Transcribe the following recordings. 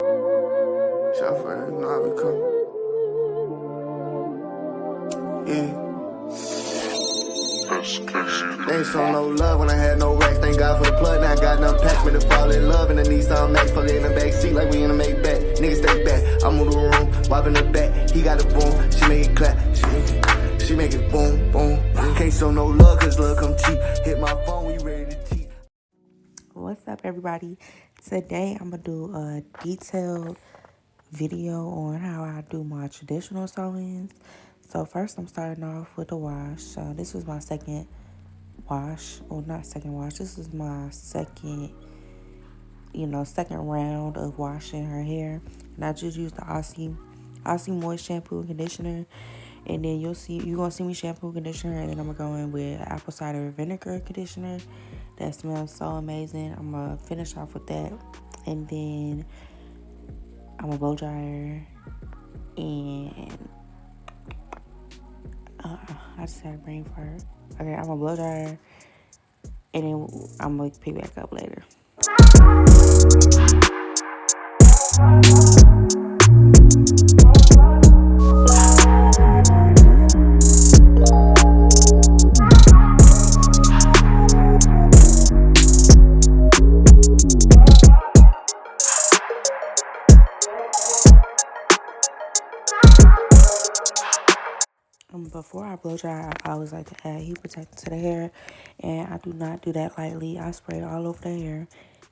Shuffle, know how we come. Yeah. They ain't show no love when I had no racks. Thank God for the plug. Now I got nothing packs. Made to fall in love in the Nissan Max. Fuck it in the back seat like we in a make back. Niggas stay back. I move the room, wiping the back. He got a boom. She make it clap. She make it boom, boom. Can't show no love cause love come cheap. Hit my phone, we ready to cheat. What's up, everybody? Today I'm gonna do a detailed video on how I do my traditional sew-ins. So first I'm starting off with the wash. This was my second wash, or not second wash, this is my second round of washing her hair. And I just used the Aussie Moist shampoo and conditioner. And then you're gonna see me shampoo, conditioner, and then I'm gonna go in with apple cider vinegar conditioner. That smells so amazing. I'm gonna finish off with that, and then I'm gonna blow dry her. And I just had a brain fart. Okay, I'm gonna blow dry her, and then I'm gonna pick back up later. Before I blow dry, I always like to add heat protectant to the hair, and I do not do that lightly. I spray it all over the hair,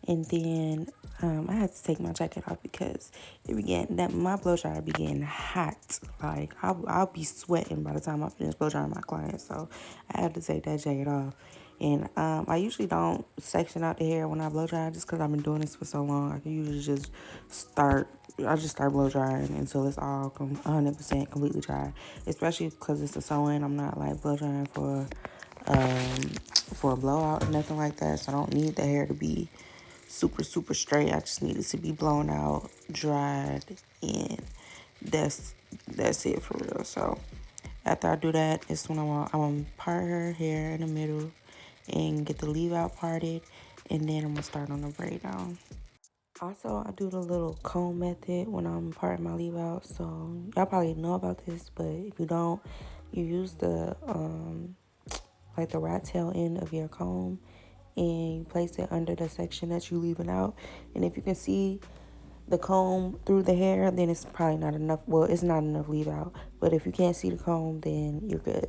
and then I had to take my jacket off because my blow dryer be getting hot. Like I'll be sweating by the time I finish blow drying my clients, so I had to take that jacket off. And I usually don't section out the hair when I blow dry, just because I've been doing this for so long. I can usually just start blow drying until it's all 100% completely dry. Especially because it's a sew-in. I'm not like blow drying for a blowout or nothing like that. So I don't need the hair to be super, super straight. I just need it to be blown out, dried, and that's it for real. So after I do that, it's when I'm gonna part her hair in the middle and get the leave out parted, and then I'm gonna start on the braid down. Also, I do the little comb method when I'm parting my leave out. So y'all probably know about this, but if you don't, you use the like the rat tail end of your comb, and you place it under the section that you leaving out. And if you can see the comb through the hair, then it's probably not enough. Well, it's not enough leave out. But if you can't see the comb, then you're good.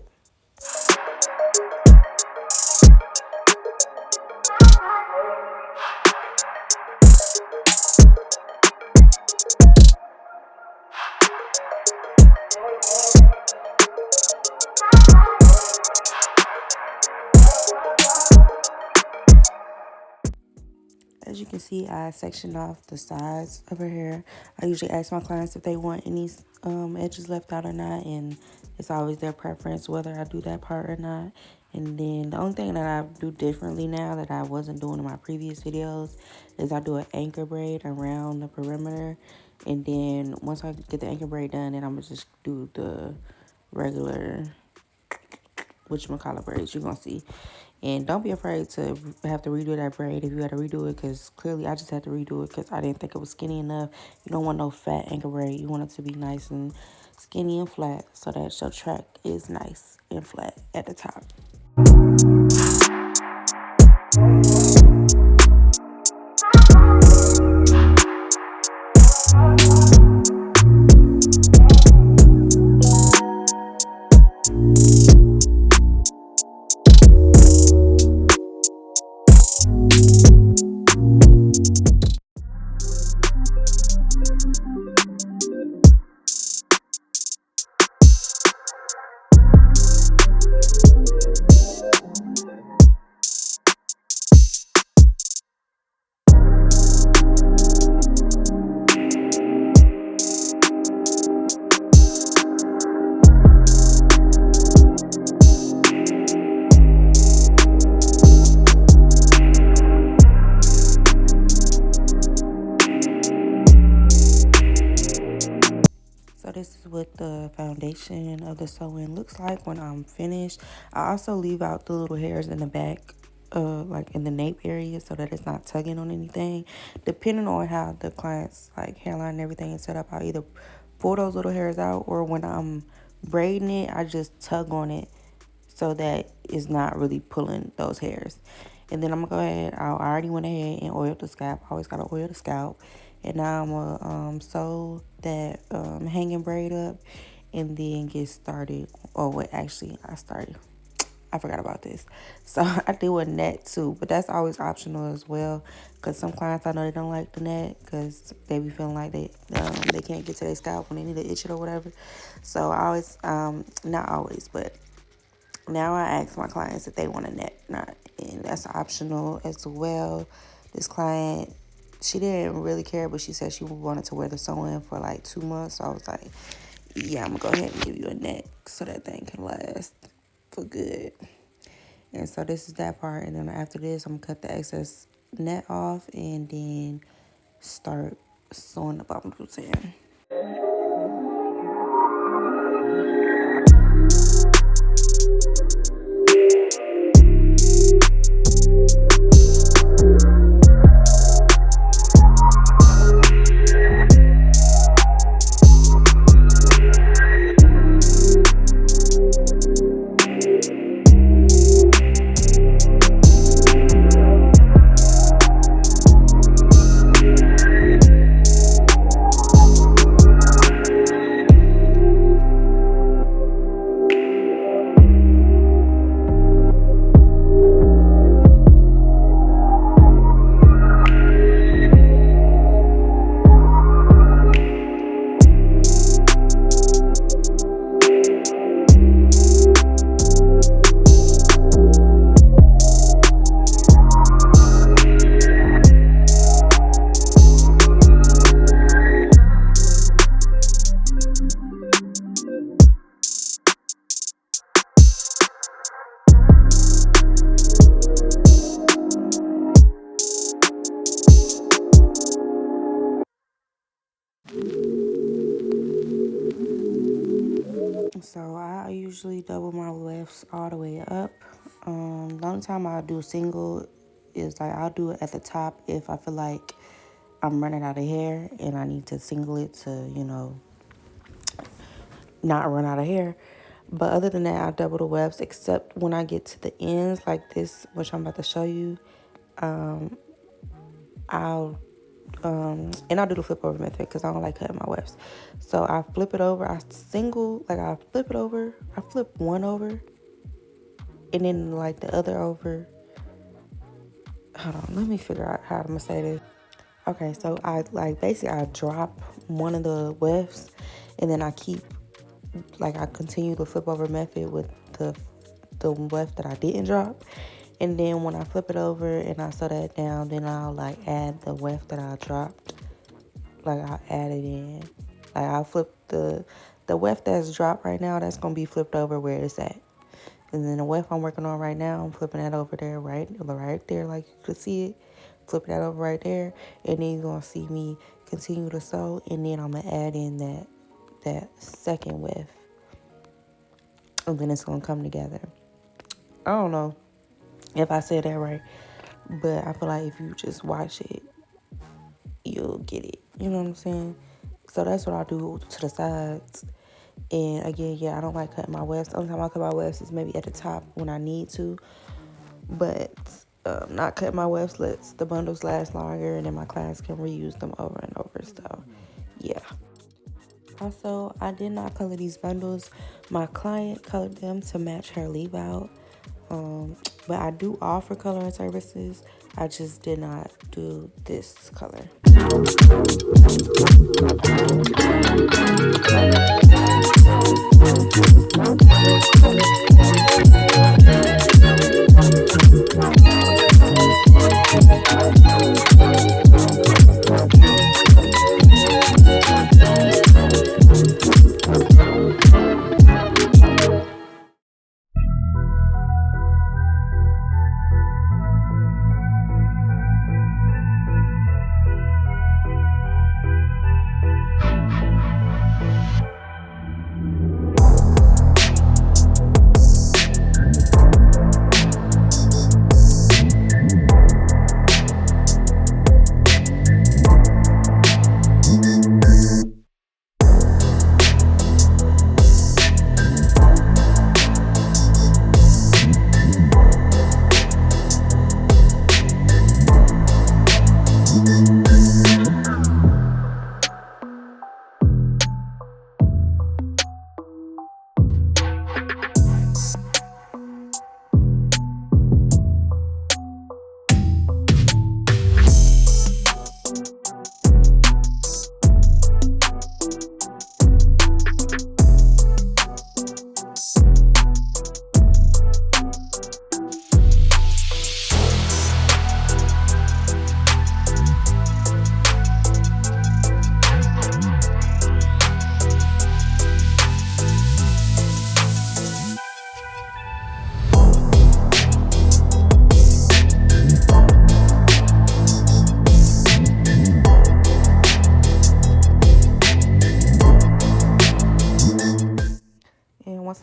As you can see, I sectioned off the sides of her hair. I usually ask my clients if they want any edges left out or not, and it's always their preference whether I do that part or not. And then the only thing that I do differently now that I wasn't doing in my previous videos is I do an anchor braid around the perimeter. And then once I get the anchor braid done, then I'm going to just do the regular whatchamacallit braids. You're going to see. And don't be afraid to have to redo that braid if you had to redo it, because clearly I just had to redo it because I didn't think it was skinny enough. You don't want no fat anchor braid. You want it to be nice and skinny and flat so that your track is nice and flat at the top. This is what the foundation of the sew-in looks like when I'm finished. I also leave out the little hairs in the back like in the nape area so that it's not tugging on anything. Depending on how the client's like hairline and everything is set up, I'll either pull those little hairs out, or when I'm braiding it, I just tug on it so that it's not really pulling those hairs. And then I'm gonna go ahead, I already went ahead and oiled the scalp. I always gotta oil the scalp. And now I'm gonna sew that hanging braid up and then get started. Oh wait, actually I forgot about this. So I do a net too, but that's always optional as well. Cause some clients I know they don't like the net because they be feeling like they can't get to their scalp when they need to itch it or whatever. So I always not always, but now I ask my clients if they want a net, not, and that's optional as well. This client, she didn't really care, but she said she wanted to wear the sew-in for like 2 months. So I was like, yeah, I'm gonna go ahead and give you a net so that thing can last for good. And so this is that part, and then after this, I'm gonna cut the excess net off and then start sewing the bundles in. So I usually double my lefts all the way up. The only time I do single is like I'll do it at the top if I feel like I'm running out of hair and I need to single it to, not run out of hair. But other than that, I double the wefts except when I get to the ends like this, which I'm about to show you. I'll and I'll do the flip over method because I don't like cutting my wefts. So I flip it over, I flip it over, I flip one over, and then like the other over. Hold on, let me figure out how I'm gonna say this. Okay, so I basically I drop one of the wefts, and then I continue the flip over method with the weft that I didn't drop. And then when I flip it over and I sew that down, then I'll like add the weft that I dropped. Like I'll add it in. Like I'll flip the weft that's dropped right now, that's gonna be flipped over where it's at. And then the weft I'm working on right now, I'm flipping that over there, right there, like you could see it. Flipping that over right there, and then you're gonna see me continue to sew, and then I'm gonna add in that second weft, and then it's gonna come together. I don't know if I said that right, but I feel like if you just watch it, you'll get it. You know what I'm saying? So that's what I do to the sides. And again, yeah, I don't like cutting my wefts. The only time I cut my wefts is maybe at the top when I need to. But not cutting my wefts lets the bundles last longer, and then my clients can reuse them over and over. So, yeah. Also, I did not color these bundles. My client colored them to match her leave out. But I do offer coloring services. I just did not do this color.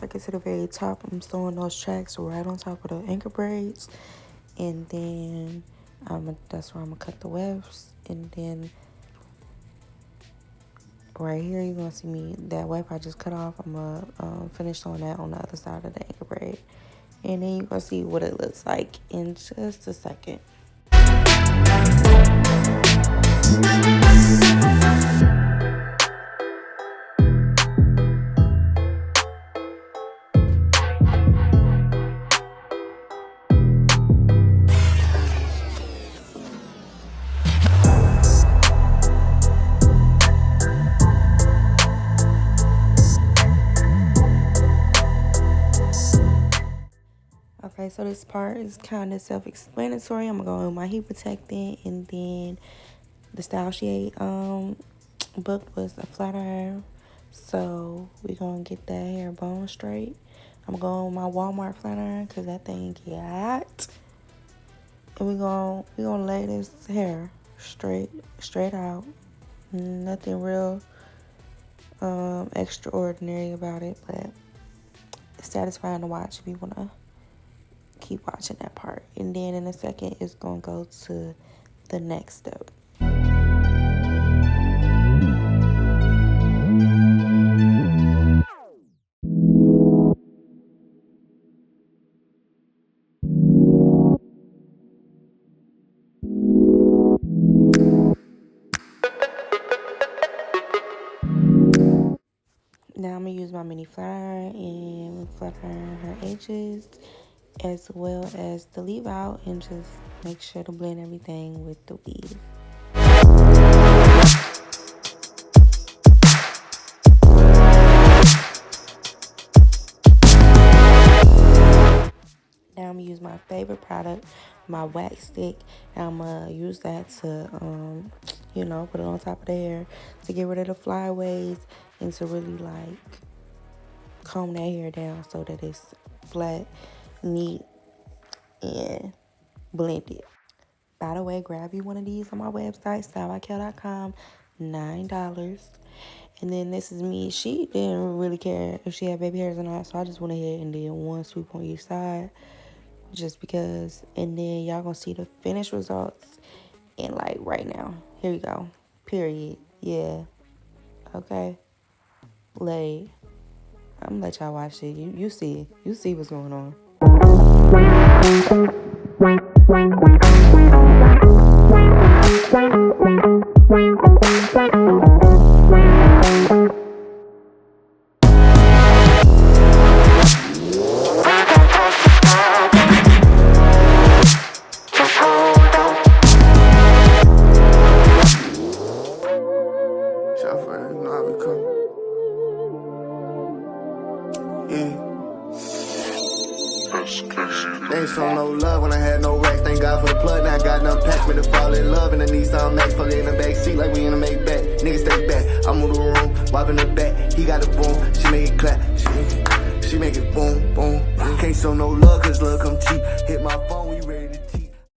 I get to the very top, I'm sewing those tracks right on top of the anchor braids. And then that's where I'm going to cut the wefts. And then right here, you're going to see me, that weft I just cut off, I'm going to finish on that on the other side of the anchor braid. And then you're going to see what it looks like in just a second. Okay, so this part is kind of self-explanatory. I'm gonna go with my heat protectant, and then the Style Shade book was a flat iron. So we're gonna get that hair bone straight. I'm going with my Walmart flat iron because that thing get hot. And we're gonna lay this hair straight out. Nothing real extraordinary about it, but it's satisfying to watch if you wanna keep watching that part. And then in a second, it's gonna go to the next step. Now I'm gonna use my mini flat iron and flat iron her edges, as well as the leave out, and just make sure to blend everything with the weave. Now I'm gonna use my favorite product, my wax stick, and I'm gonna use that to put it on top of the hair to get rid of the flyaways and to really like comb that hair down so that it's flat, neat, and blended. By the way, grab you one of these on my website, stylebykel.com, $9. And then this is me. She didn't really care if she had baby hairs or not, so I just went ahead and did one swoop on each side, just because. And then y'all gonna see the finished results in like right now. Here you go. Period. Yeah. Okay. Laid. I'm gonna let y'all watch it. You see it. You see what's going on. Ain't show no love when I had no racks. Thank God for the plug. Now I got nothing packed. Me to fall in love in the Nissan Max. Fuck it in the back seat like we in a make back. Niggas stay back. I move the room, wiping the back. He got the boom. She make it clap. She make it boom, boom. Can't show no love cause love come cheap. Hit my phone.